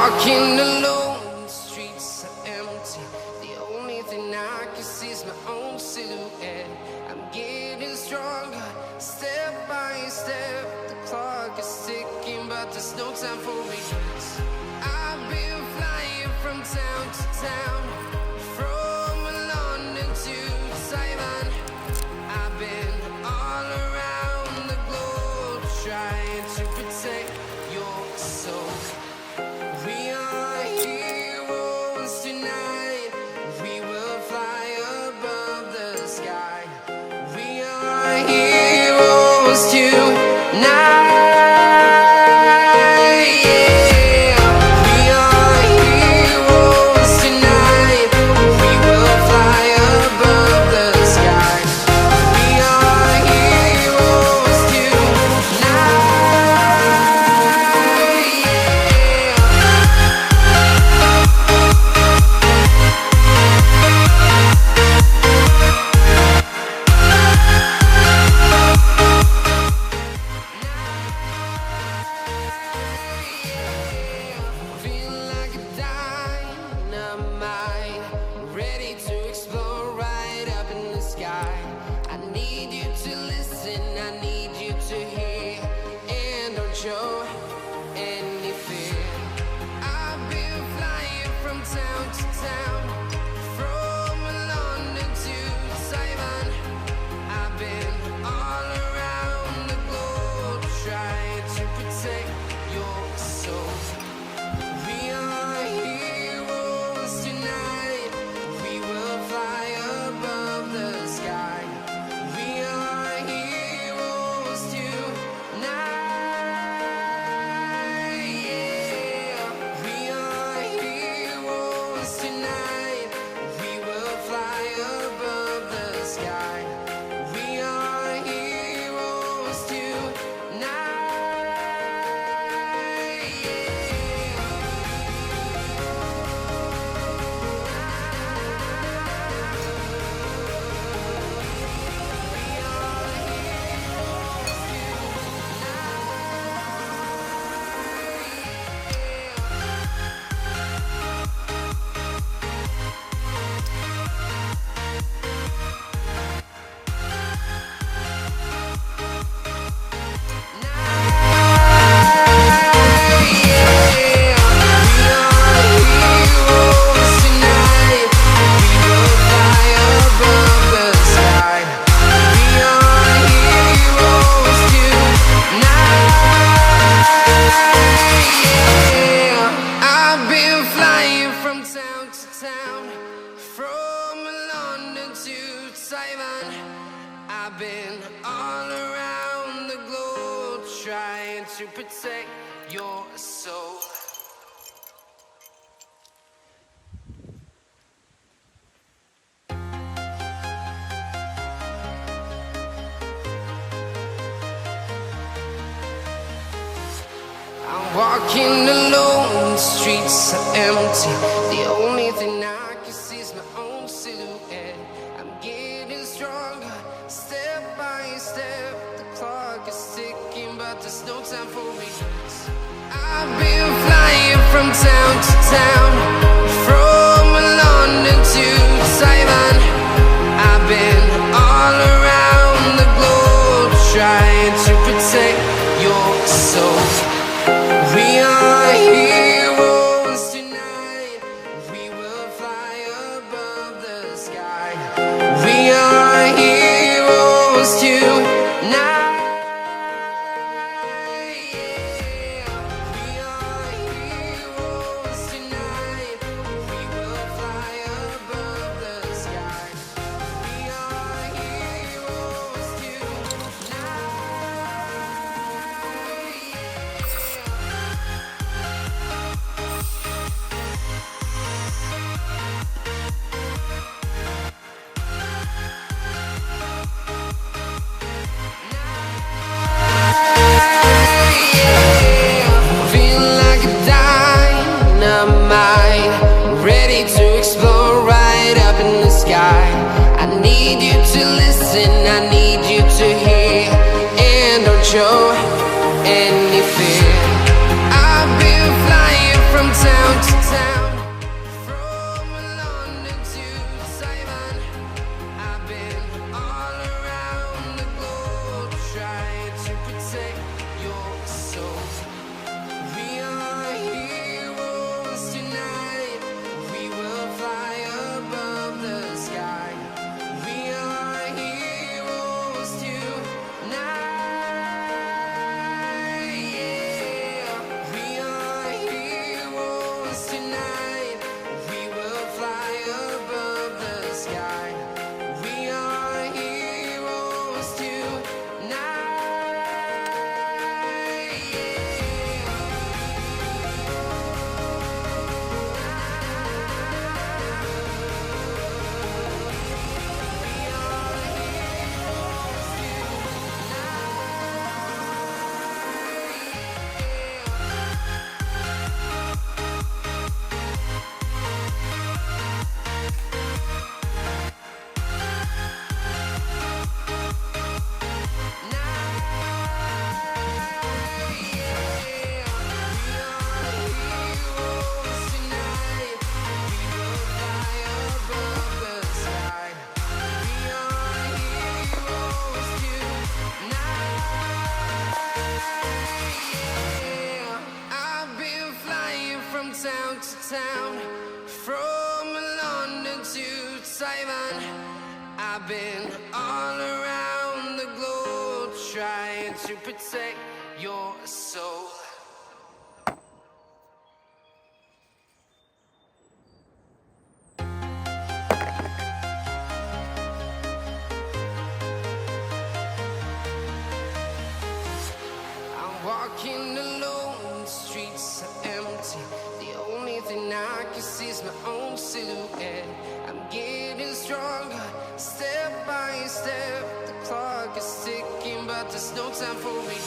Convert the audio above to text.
walking alone, the streets are empty. The only thing I can see is my own silhouette. I'm getting stronger, step by step. The clock is ticking, but there's no time for regrets. I've been flying from town to town, from London to Taiwan. I've been all around the globe, trying to protect your soul. We are heroes tonight. We will fly above the sky. We are heroes tonight. I've been all around the globe trying to protect your soul. I'm walking alone, the streets are empty. The only thing I can see is my own silhouette. I'm getting stronger, step by step. The clock is ticking, but there's no time for regrets. I've been flying from town to town, from London to Taiwan. I've been all around the globe trying to protect your soul. We are heroes tonight. We will fly above the sky. We are heroes tonight. Yeah. We are heroes tonight. town to town, from London to Taiwan. I've been all around the globe trying to protect your soul. I'm walking alone, the streets are empty. The only thing I can see is my own silhouette. I'm getting stronger, step by step. The clock is ticking, but there's no time for me.